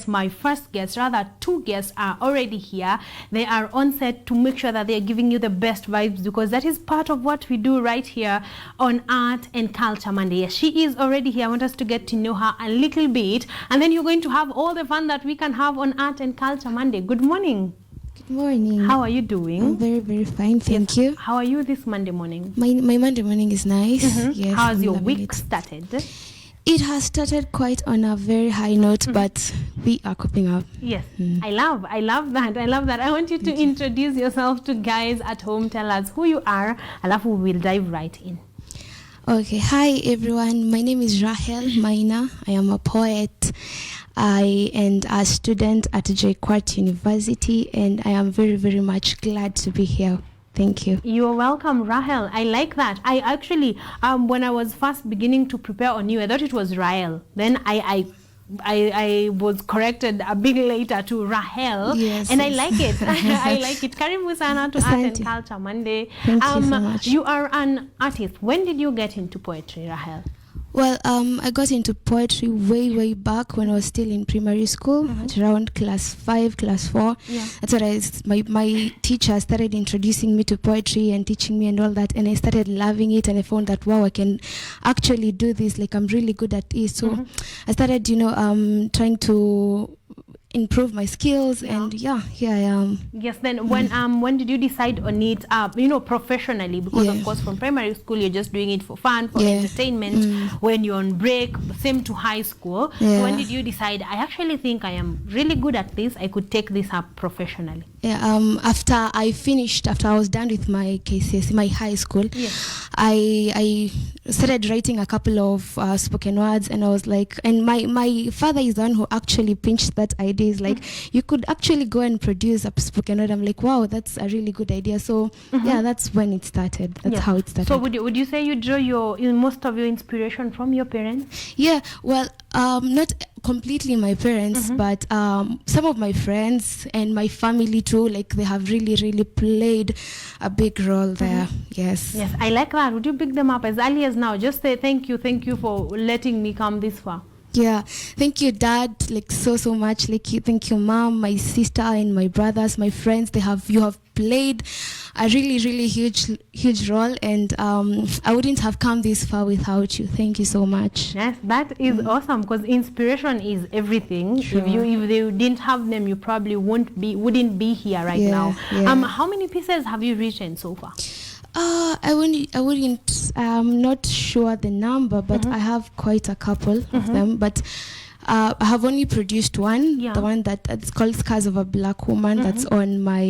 course, my first guest, rather two guests are already here. They are on set to make sure that they are giving you the best vibes, because that is part of what we do right here on Art and Culture Monday. Yes, she is already here. I want us to get to know her a little bit, and then you're going to have all the fun that we can have on Art and Culture Monday. Good morning. Good morning. How are you doing? I'm very, very fine. Thank you. How are you this Monday morning? My Monday morning is nice. Yes. How's your week started? It has started quite on a very high note, but we are coping up. Yes, I love that. I want you to introduce yourself to guys at home. Tell us who you are, and we will dive right in. Okay, hi everyone. My name is Rahel Maina. I am a poet. I am a student at JKUAT University, and I am very, very much glad to be here. Thank you. You're welcome, Rahel. I like that. I actually, when I was first beginning to prepare on you, I thought it was Rahel. Then I was corrected a bit later to Rahel. Yes, and I like it. I like it. Karibu sana to Art and Culture Monday. Thank you so much. You are an artist. When did you get into poetry, Rahel? Well, I got into poetry way back when I was still in primary school, at around class 5, class 4. Yeah. That's what my teacher started introducing me to poetry and teaching me and all that, and I started loving it, and I found that, wow, I can actually do this, like I'm really good at it. So I started, trying to improve my skills, and here I am. Yes. Then when did you decide on it, professionally? Because of course from primary school you're just doing it for fun, for entertainment. When you're on break, same to high school. So when did you decide, I actually think I am really good at this, I could take this up professionally? After I was done with my KCSE, my high school, I started writing a couple of spoken words, and I was like, and my father is the one who actually pinched that idea. He's like, you could actually go and produce a spoken word. I'm like, wow, that's a really good idea. So that's when it started. That's how it started. So would you say you draw most of your inspiration from your parents? Yeah, well, not completely my parents, but some of my friends and my family too, like they have really played a big role there. Yes, I like that. Would you pick them up as early as now? Just say thank you for letting me come this far. Yeah, thank you, Dad, like so much. Like thank you, Mom, my sister, and my brothers, my friends. You have played a really huge role, and I wouldn't have come this far without you. Thank you so much. Yes, that is awesome, because inspiration is everything. Sure. If you didn't have them, you probably wouldn't be here right now. How many pieces have you written so far? I wouldn't. I'm not sure the number, but I have quite a couple of them. But I have only produced one, the one it's called Scars of a Black Woman. That's on my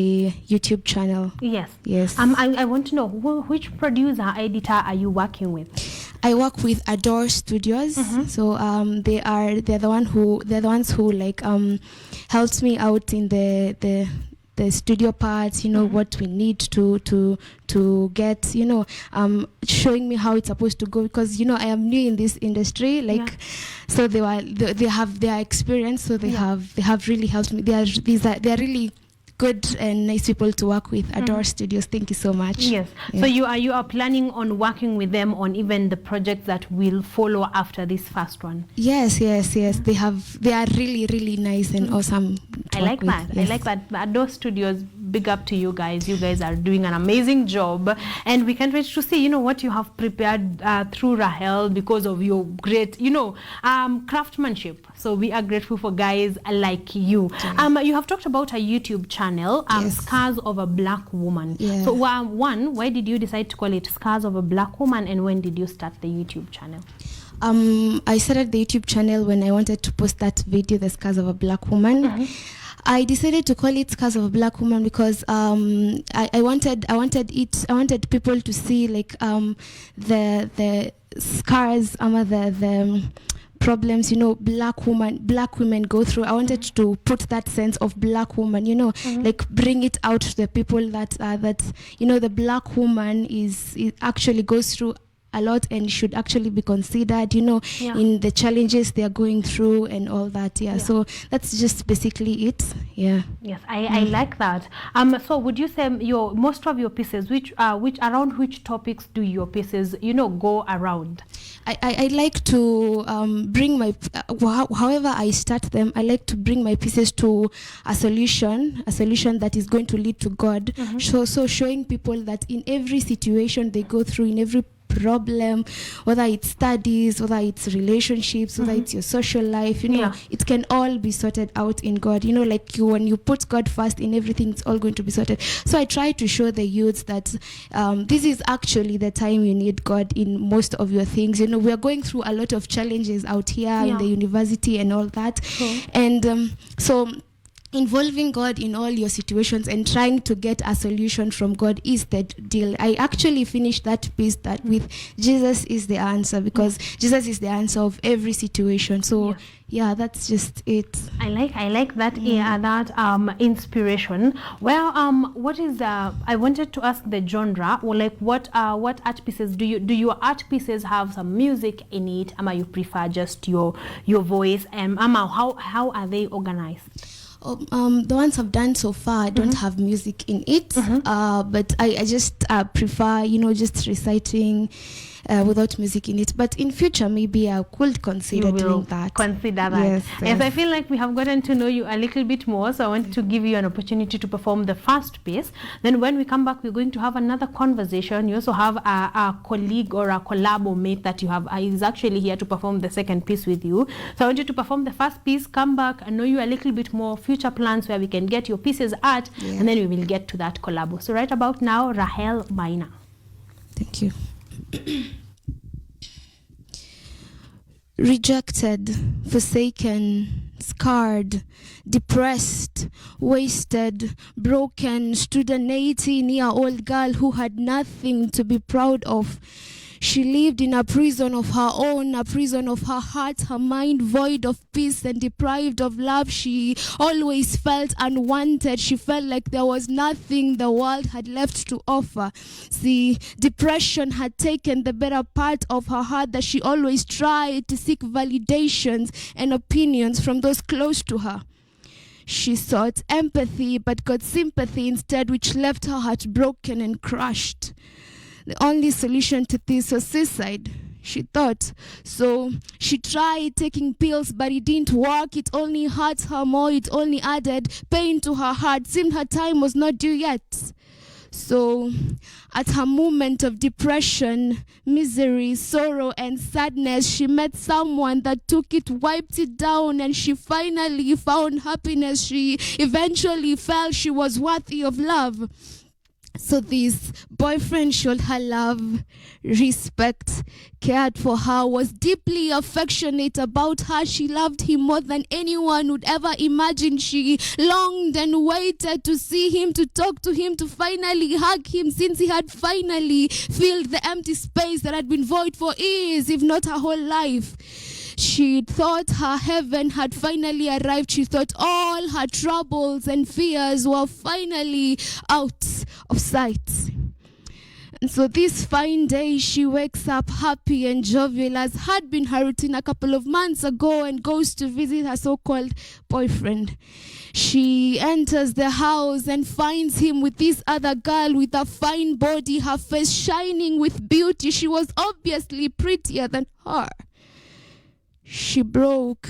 YouTube channel. Yes. I want to know which producer, editor are you working with? I work with Adore Studios. So they're the ones who like helps me out in the studio parts, what we need to get, showing me how it's supposed to go, because I am new in this industry, like so they have their experience, so they have really helped me. They are really good and nice people to work with. Adore Studios, thank you so much. Yes. So you are planning on working with them on even the projects that will follow after this first one? Yes. They are really nice and awesome to work with. I like that. Adore Studios, big up to you guys. You guys are doing an amazing job, and we can't wait to see what you have prepared through Rahel, because of your great craftsmanship. So we are grateful for guys like you. You have talked about a YouTube channel, Scars of a Black Woman. So why did you decide to call it Scars of a Black Woman, and when did you start the YouTube channel? I started the YouTube channel when I wanted to post that video, The Scars of a Black Woman. I decided to call it Scars of a Black Woman because I wanted people to see like the scars, the problems, black women go through. I wanted to put that sense of black woman, like bring it out to the people that the black woman is actually goes through a lot and should actually be considered, in the challenges they are going through and all that. So that's just basically it. Yes, I like that. So would you say most of your pieces, which around which topics do your pieces go around? I like to bring my however I start them, I like to bring my pieces to a solution that is going to lead to God. So showing people that in every situation they go through, in every problem, whether it's studies, whether it's relationships, whether it's your social life, it can all be sorted out in God. When you put God first in everything, it's all going to be sorted. So I try to show the youths that this is actually the time you need God in most of your things. We are going through a lot of challenges out here in the university and all that. And so involving God in all your situations and trying to get a solution from God is the deal. I actually finished that piece that with Jesus is the answer, because Jesus is the answer of every situation. So that's just it. I like that that inspiration. Well, what is I wanted to ask the genre, or like what art pieces do your art pieces have some music in it, you prefer just your voice, and how are they organized? The ones I've done so far don't have music in it, but I just prefer, just reciting without music in it. But in future, maybe I could consider doing that. Consider that. Yes, I feel like we have gotten to know you a little bit more, so I want to give you an opportunity to perform the first piece. Then when we come back, we're going to have another conversation. You also have a colleague or a collabo mate that you have is actually here to perform the second piece with you. So I want you to perform the first piece, come back and know you a little bit more, future plans where we can get your pieces at, and then we will get to that collabo. So right about now, Rahel, Maina. Thank you. Rejected, forsaken, scarred, depressed, wasted, broken, stood an 18-year-old girl who had nothing to be proud of. She lived in a prison of her own, a prison of her heart, her mind void of peace and deprived of love. She always felt unwanted. She felt like there was nothing the world had left to offer. See, depression had taken the better part of her heart, that she always tried to seek validations and opinions from those close to her. She sought empathy but got sympathy instead, which left her heart broken and crushed. The only solution to this was suicide, she thought. So she tried taking pills, but it didn't work. It only hurt her more. It only added pain to her heart. Seemed her time was not due yet. So at her moment of depression, misery, sorrow, and sadness, she met someone that took it, wiped it down, and she finally found happiness. She eventually felt she was worthy of love. So this boyfriend showed her love, respect, cared for her, was deeply affectionate about her. She loved him more than anyone would ever imagine. She longed and waited to see him, to talk to him, to finally hug him, since he had finally filled the empty space that had been void for years, if not her whole life. She thought her heaven had finally arrived. She thought all her troubles and fears were finally out of sight. And so this fine day, she wakes up happy and jovial, as had been her routine a couple of months ago, and goes to visit her so-called boyfriend. She enters the house and finds him with this other girl with a fine body, her face shining with beauty. She was obviously prettier than her. She broke.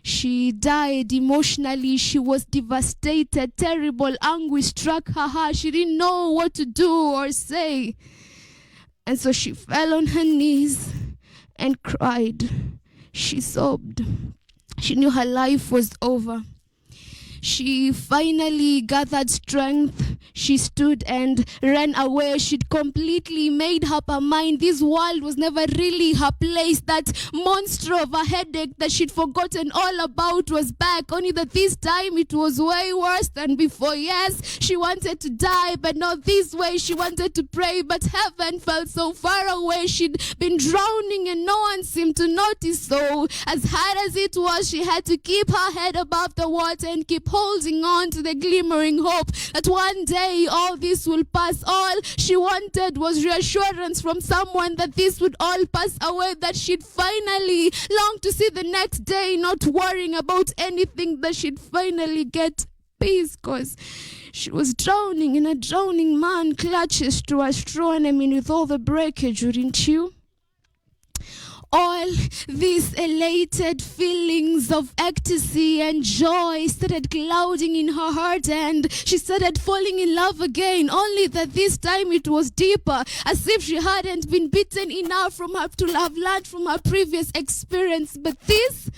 She died emotionally. She was devastated. Terrible anguish struck her heart. She didn't know what to do or say. And so she fell on her knees and cried. She sobbed. She knew her life was over. She finally gathered strength. She stood and ran away. She'd completely made up her mind. This world was never really her place. That monster of a headache that she'd forgotten all about was back, only that this time it was way worse than before. Yes, she wanted to die, but not this way. She wanted to pray, but heaven felt so far away. She'd been drowning and no one seemed to notice. So as hard as it was, she had to keep her head above the water and keep holding on to the glimmering hope that one day day all this will pass. All she wanted was reassurance from someone that this would all pass away, that she'd finally long to see the next day, not worrying about anything, that she'd finally get peace, because she was drowning in a drowning man clutches to a straw. And I mean, with all the breakage, wouldn't you? All these elated feelings of ecstasy and joy started clouding in her heart, and she started falling in love again, only that this time it was deeper, as if she hadn't been beaten enough from her to have learned from her previous experience. But this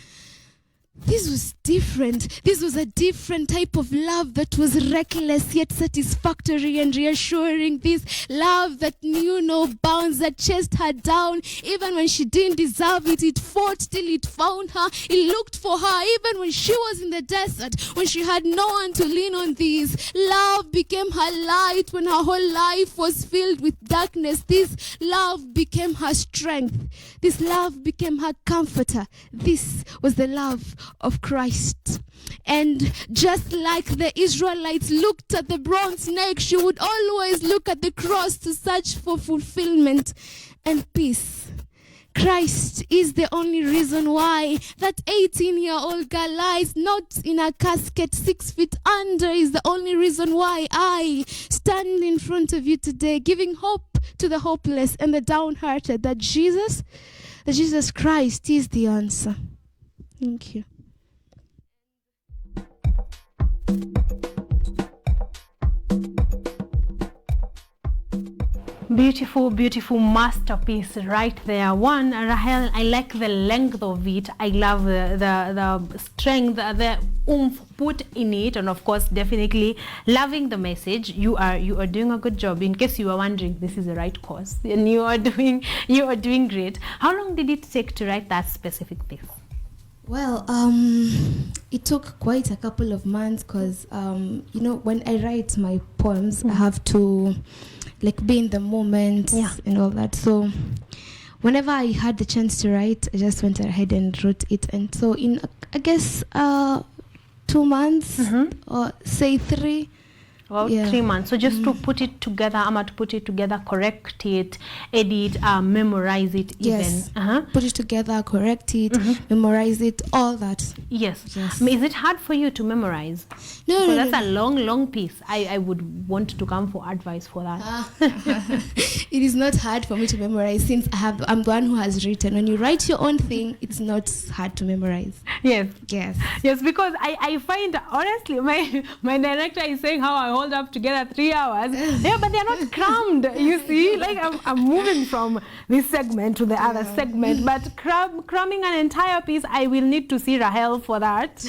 was different. This was a different type of love that was reckless yet satisfactory and reassuring. This love that knew no bounds, that chased her down even when she didn't deserve it. It fought till it found her. It looked for her even when she was in the desert, when she had no one to lean on. This love became her light when her whole life was filled with darkness. This love became her strength. This love became her comforter. This was the love of Christ. And just like the Israelites looked at the bronze snake, she would always look at the cross to search for fulfillment and peace. Christ is the only reason why that 18-year-old girl lies not in a casket 6 feet under. Is the only reason why I stand in front of you today, giving hope to the hopeless and the downhearted, that Jesus Christ is the answer. Thank you. Beautiful, beautiful masterpiece right there. One, Rahel, I like the length of it. I love the strength, the oomph put in it, and of course, definitely loving the message. You are doing a good job. In case you were wondering, this is the right course, and you are doing great. How long did it take to write that specific piece? Well, it took quite a couple of months, because when I write my poems, I have to be in the moment and all that. So whenever I had the chance to write, I just went ahead and wrote it. And so in, I guess, 2 months, or say 3. About 3 months. So just to put it together, correct it, edit, memorize it even. Yes. Put it together, correct it, memorize it, all that. Yes. Is it hard for you to memorize? No, that's a long piece. I would want to come for advice for that. It is not hard for me to memorize, since I'm the one who has written. When you write your own thing, it's not hard to memorize. Yes, because I find, honestly, my director is saying how I hold up together 3 hours. Yeah, but they're not crammed, you see. Like I'm moving from this segment to the other segment, but cramming an entire piece, I will need to see Rahel for that.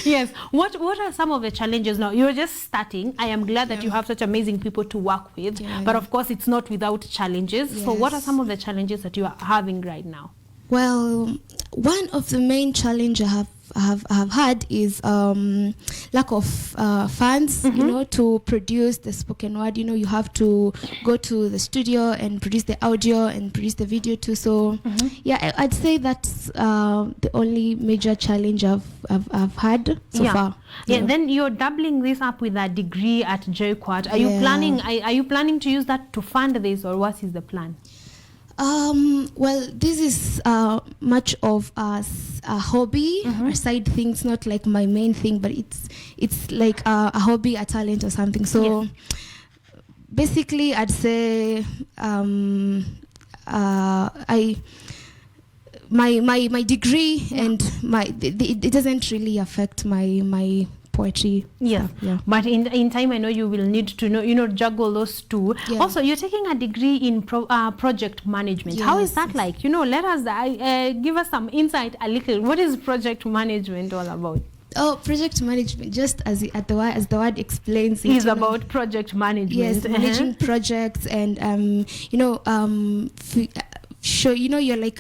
Yes. What are some of the challenges now? You're just starting. I am glad that you have such amazing people to work with, but of course it's not without challenges. Yes. So what are some of the challenges that you are having right now? Well, one of the main challenges I have had is lack of funds, to produce the spoken word. You have to go to the studio and produce the audio and produce the video too. So I'd say that's the only major challenge I've had so far. Yeah. Then you're doubling this up with a degree at JQuat. Are you planning to use that to fund this, or what is the plan? Well, this is much of a hobby, a side thing. It's not like my main thing, but it's like a hobby, a talent or something. So basically, I'd say my degree and it doesn't really affect my poetry. But in time, I know you will need to juggle those two. Also, you're taking a degree in project management. How is that like? Let us give us some insight a little. What is project management all about? Oh, project management, just as the word explains, it is about project management. Yes, managing projects and you're like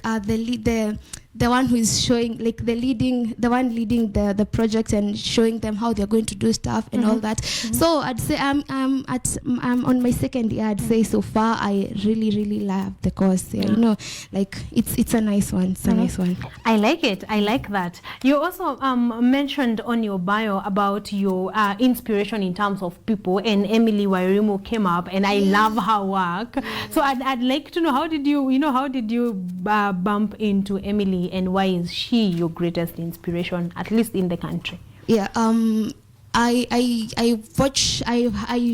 the one who is showing, like the one leading the project and showing them how they're going to do stuff and all that. So I'd say I'm on my second year. I'd say so far I really love the course. Yeah, you know, like it's a nice one. It's a nice one. I like it. I like that. You also mentioned on your bio about your inspiration in terms of people, and Emily Wairimu came up, and I love her work. So I'd like to know, how did you bump into Emily, and why is she your greatest inspiration, at least in the country? Yeah, I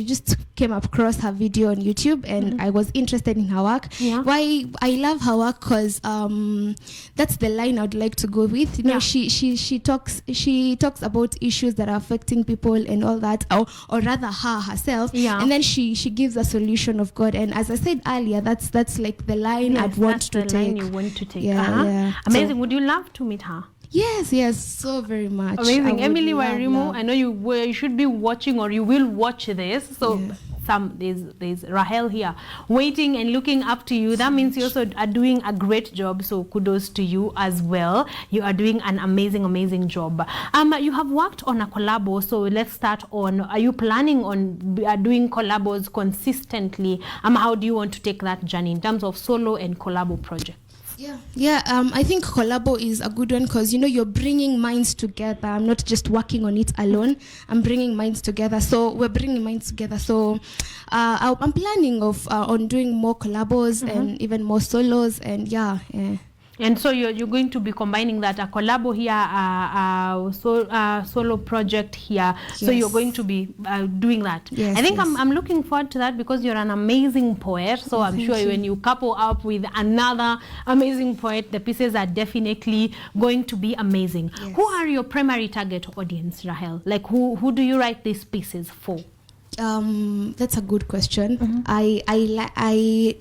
just came across her video on YouTube, and I was interested in her work. Why I love her work? Because that's the line I'd like to go with. You know, she talks about issues that are affecting people and all that, or rather her herself. And then she gives a solution of God. And as I said earlier, that's like the line I'd want to take. Line you want to take. Yeah. Amazing. So, would you love to meet her? Yes, so very much. Amazing. Emily Wairimu, I know you should be watching, or you will watch this. So there's Rahel here waiting and looking up to you. That means you also are doing a great job. So kudos to you as well. You are doing an amazing job. You have worked on a collabo. So let's start on, are you planning on doing collabos consistently? How do you want to take that journey in terms of solo and collabo projects? I think collabo is a good one, because you know, you're bringing minds together. I'm not just working on it alone. I'm bringing minds together. So we're bringing minds together. So I'm planning on doing more collabos and even more solos, and And so you're going to be combining that, a collabo here, solo project here. So you're going to be doing that. I think I'm looking forward to that, because you're an amazing poet. So I'm sure when you couple up with another amazing poet, the pieces are definitely going to be amazing. Who are your primary target audience, Rahel? Like who do you write these pieces for? That's a good question. I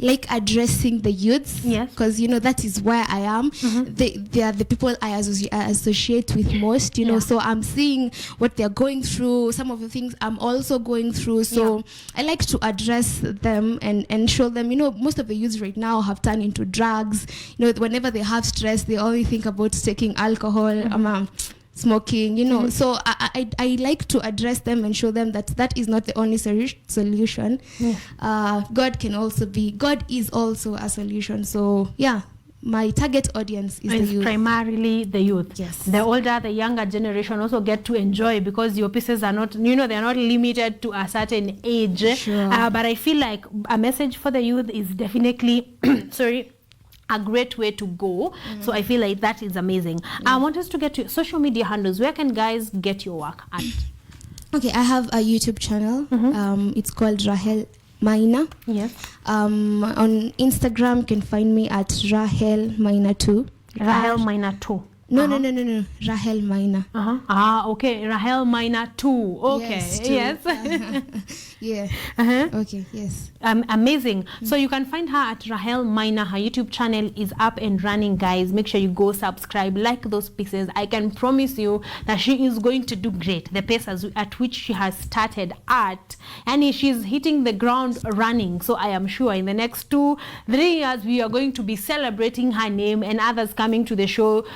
like addressing the youths, because you know, that is where I am. They are the people I associate with most, you know. So I'm seeing what they're going through, some of the things I'm also going through. So I like to address them and show them, you know, most of the youths right now have turned into drugs. You know, whenever they have stress, they only think about taking alcohol, smoking, you know. So I like to address them and show them that is not the only solution. God is also a solution. So my target audience is the youth. Primarily the youth. The older, the younger generation also get to enjoy, because your pieces are not, you know, they're not limited to a certain age. But I feel like a message for the youth is definitely a great way to go. So I feel like that is amazing. I want us to get to social media handles. Where can guys get your work at? Okay, I have a YouTube channel. It's called Rahel Maina. On Instagram, you can find me at Rahel Maina 2. Rahel Maina 2. No. Rahel Maina. Okay. Rahel Maina 2. Okay. Okay, yes. Amazing. So you can find her at Rahel Maina. Her YouTube channel is up and running, guys. Make sure you go subscribe, like those pieces. I can promise you that she is going to do great. The pace at which she has started at, and she's hitting the ground running. So I am sure in the next 2-3 years, we are going to be celebrating her name, and others coming to the show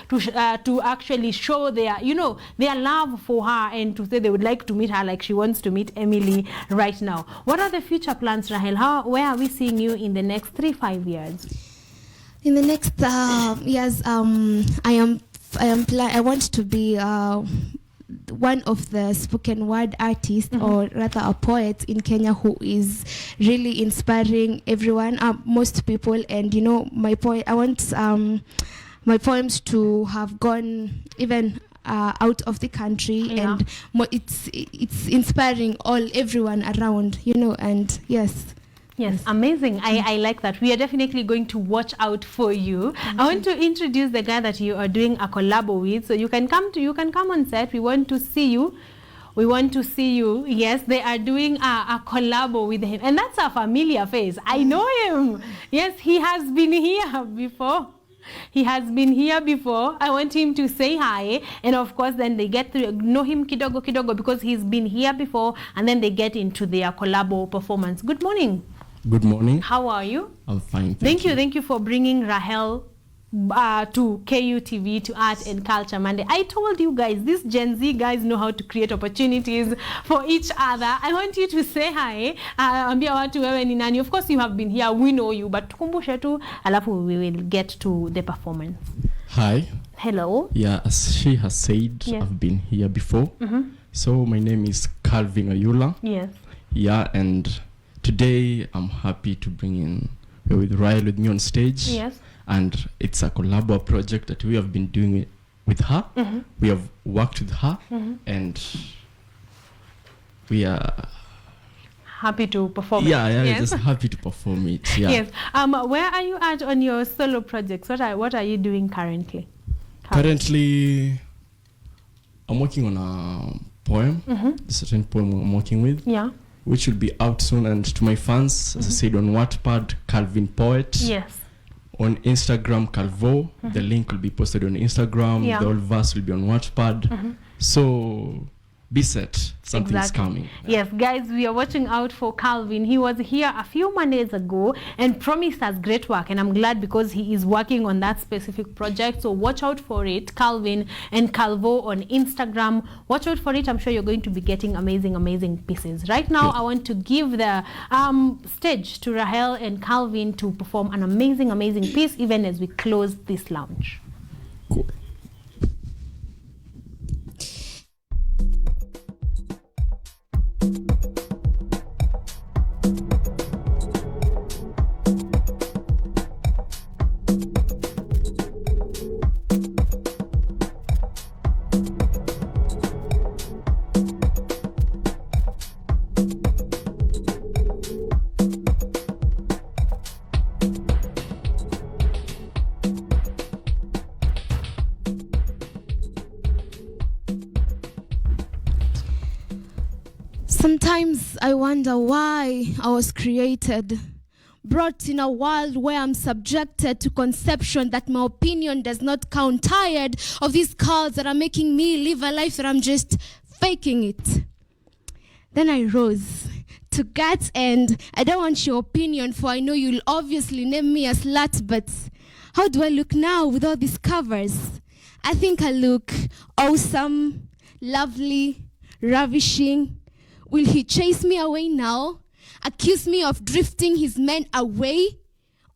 to actually show their love for her, and to say they would like to meet her like she wants to meet Emily right now. What are the future plans, Rahel? Where are we seeing you in the next 3-5 years? In the next years, I want to be one of the spoken word artists, or rather a poet in Kenya, who is really inspiring everyone, most people. And you know, I want my poems to have gone even out of the country, and it's inspiring everyone around, you know. And yes, amazing. I like that. We are definitely going to watch out for you. I want to introduce the guy that you are doing a collabo with, so you can come on set. We want to see you. Yes, they are doing a collabo with him, and that's a familiar face. I know him. Yes, he has been here before. I want him to say hi, and of course then they get to know him kidogo because he's been here before, and then they get into their collabo performance. Good morning. Good morning. How are you? I'm fine. Thank you for bringing Rahel to KUTV, to Art and Culture Monday. I told you guys, these Gen Z guys know how to create opportunities for each other. I want you to say hi. Ambia watu wewe ni nani. Of course you have been here, we know you, but tukumbushe tu, alafu we will get to the performance. Hi. Hello. Yeah, as she has said, yes. I've been here before. So my name is Calvin Ayula. Yes. Yeah, and today I'm happy to bring in with Rahel with me on stage. Yes. And it's a collabo project that we have been doing with her. We have worked with her, and we are happy to perform yeah, it. Yes. Just happy to perform it. Yeah. Yes. Where are you at on your solo projects? What are you doing currently? Currently, I'm working on a poem, a certain poem I'm working with. Yeah. Which will be out soon. And to my fans, as I said, on Wattpad, Calvin Poet. Yes. On Instagram, Calvo. The link will be posted on Instagram. Yeah. The whole verse will be on Wattpad. So be set. Something's coming. Yes, guys, we are watching out for Calvin. He was here a few Mondays ago and promised us great work. And I'm glad because he is working on that specific project. So watch out for it. Calvin and Calvo on Instagram. Watch out for it. I'm sure you're going to be getting amazing, amazing pieces. Right now, I want to give the stage to Rahel and Calvin to perform an amazing, amazing piece even as we close this lounge. Cool. Sometimes I wonder why I was created, brought in a world where I'm subjected to conception that my opinion does not count, tired of these calls that are making me live a life that I'm just faking it. Then I rose to God's end. I don't want your opinion, for I know you'll obviously name me a slut, but how do I look now with all these covers? I think I look awesome, lovely, ravishing. Will he chase me away now? Accuse me of drifting his men away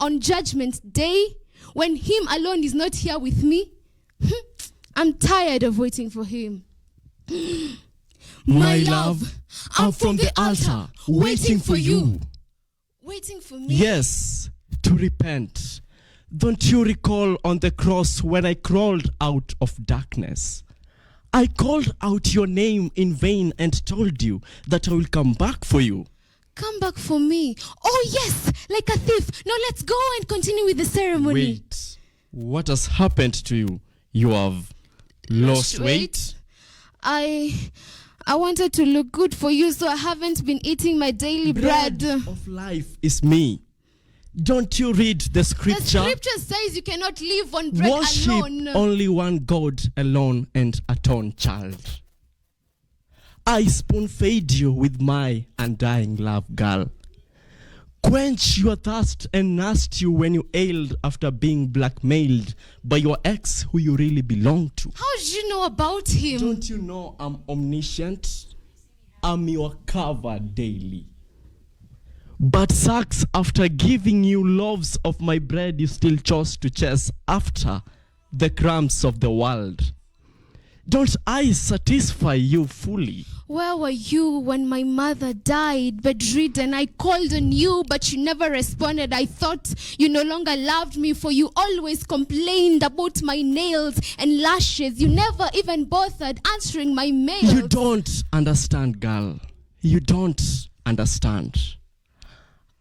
on Judgment Day when him alone is not here with me? I'm tired of waiting for him. My love, I'm from the altar, waiting for you. Waiting for me? Yes, to repent. Don't you recall on the cross when I crawled out of darkness? I called out your name in vain and told you that I will come back for you. Come back for me? Oh yes, like a thief. Now let's go and continue with the ceremony. Wait, what has happened to you? You have lost weight? I wanted to look good for you, so I haven't been eating my daily bread. Of life is me. Don't you read the scripture? The scripture says you cannot live on bread Worship alone. only one God alone and atone, child. I spoon-fed you with my undying love, girl. Quench your thirst and nursed you when you ailed after being blackmailed by your ex who you really belong to. How did you know about him? Don't you know I'm omniscient? I'm your cover daily. But sucks after giving you loaves of my bread, you still chose to chase after the crumbs of the world. Don't I satisfy you fully? Where were you when my mother died, bedridden? I called on you, but you never responded. I thought you no longer loved me, for you always complained about my nails and lashes. You never even bothered answering my mails. You don't understand, girl. You don't understand.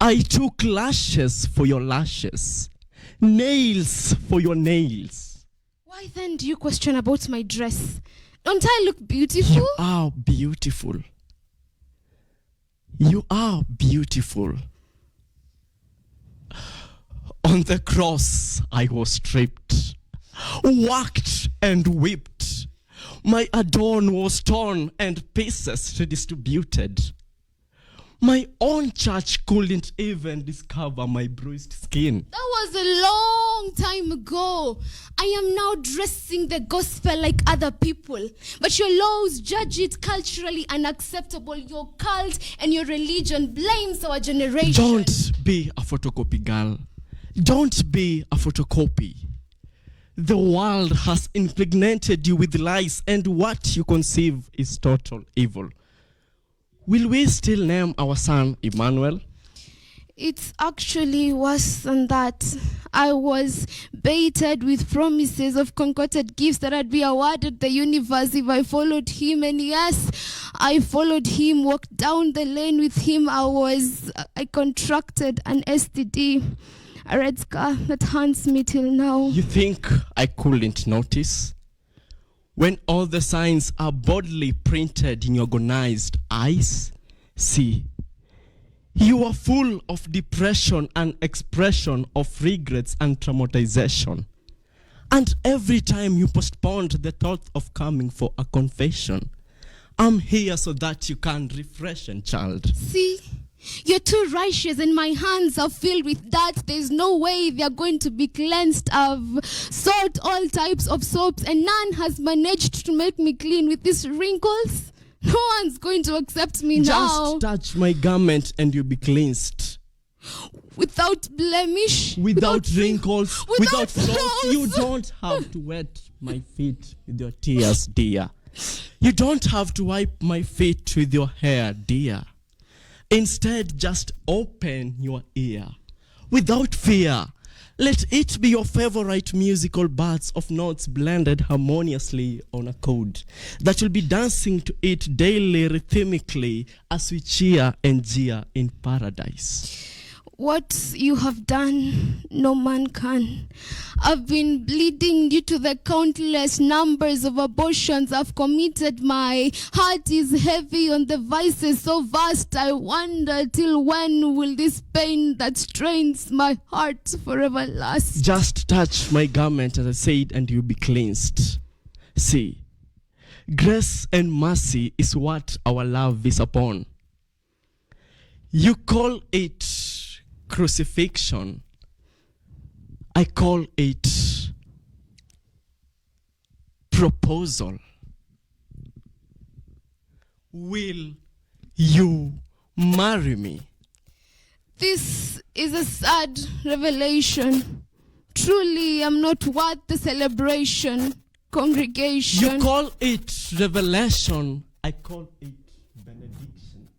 I took lashes for your lashes, nails for your nails. Why then do you question about my dress? Don't I look beautiful? You are beautiful. You are beautiful. On the cross, I was stripped, whacked and whipped. My adorn was torn and pieces redistributed. My own church couldn't even discover my bruised skin. That was a long time ago. I am now dressing the gospel like other people. But your laws judge it culturally unacceptable. Your cult and your religion blames our generation. Don't be a photocopy girl. Don't be a photocopy. The world has impregnated you with lies, and what you conceive is total evil. Will we still name our son Emmanuel? It's actually worse than that. I was baited with promises of concocted gifts that I'd be awarded the universe if I followed him. And yes, I followed him, walked down the lane with him. I contracted an STD, a red scar that haunts me till now. You think I couldn't notice? When all the signs are boldly printed in your agonized eyes, see, you are full of depression and expression of regrets and traumatization. And every time you postponed the thought of coming for a confession, I'm here so that you can refresh and child. See, you're too righteous and my hands are filled with dirt. There's no way they're going to be cleansed. I've sought all types of soaps and none has managed to make me clean with these wrinkles. No one's going to accept me now. Just touch my garment and you'll be cleansed. Without blemish. Without wrinkles. Without flaws. flaws. You don't have to wet my feet with your tears, dear. You don't have to wipe my feet with your hair, dear. Instead, just open your ear. Without fear, let it be your favorite musical bars of notes blended harmoniously on a chord that will be dancing to it daily rhythmically as we cheer and jeer in paradise. What you have done, no man can. I've been bleeding due to the countless numbers of abortions I've committed. My heart is heavy on the vices so vast. I wonder till when will this pain that strains my heart forever last? Just touch my garment, as I said, and you'll be cleansed. See, grace and mercy is what our love is upon. You call it crucifixion. I call it proposal. Will you marry me? This is a sad revelation. Truly, I'm not worth the celebration, congregation. You call it revelation. I call it benediction.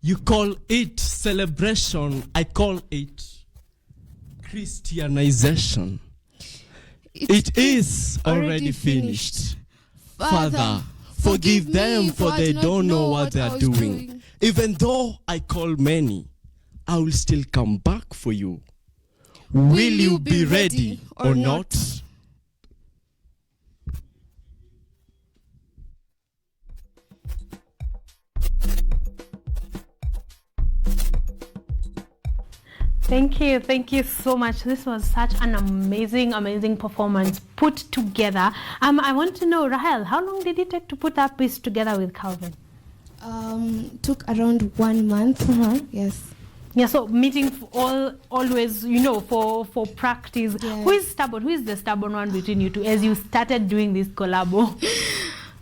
You call it celebration. I call it Christianization. It is already finished. Father, forgive them for they don't know what they are doing. Even though I call many, I will still come back for you. Will you be ready or not? Thank you so much. This was such an amazing performance put together. I want to know, Rahel, how long did it take to put that piece together with Calvin? Took around 1 month. Yes. Yeah, so meeting always, for practice. Yeah. Who is stubborn? Who is the stubborn one between you two as you started doing this collabo?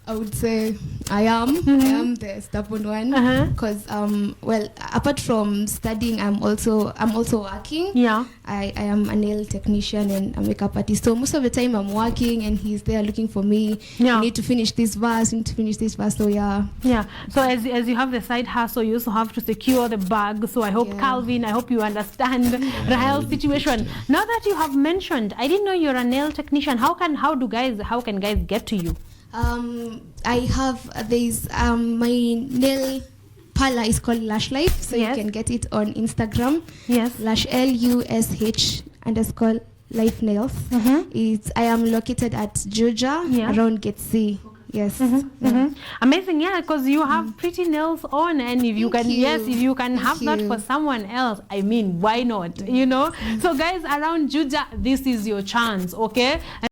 I would say I am the stubborn one because apart from studying, I'm also working. Yeah, I am a nail technician and a makeup artist, so most of the time I'm working and he's there looking for me. Yeah, I need to finish this verse, so yeah. So as you have the side hustle, you also have to secure the bag. So I hope Calvin, I hope you understand Rahel's situation. Now that you have mentioned, I didn't know you're a nail technician. How can guys get to you? I have my nail parlor is called Lash Life, so you can get it on Instagram. Yes, Lash LUSH_ Life Nails. I am located at Georgia, around Gate C. Yes. Amazing, because you have pretty nails on, and if you can have that for someone else, I mean, why not? So guys around Juja, this is your chance, okay?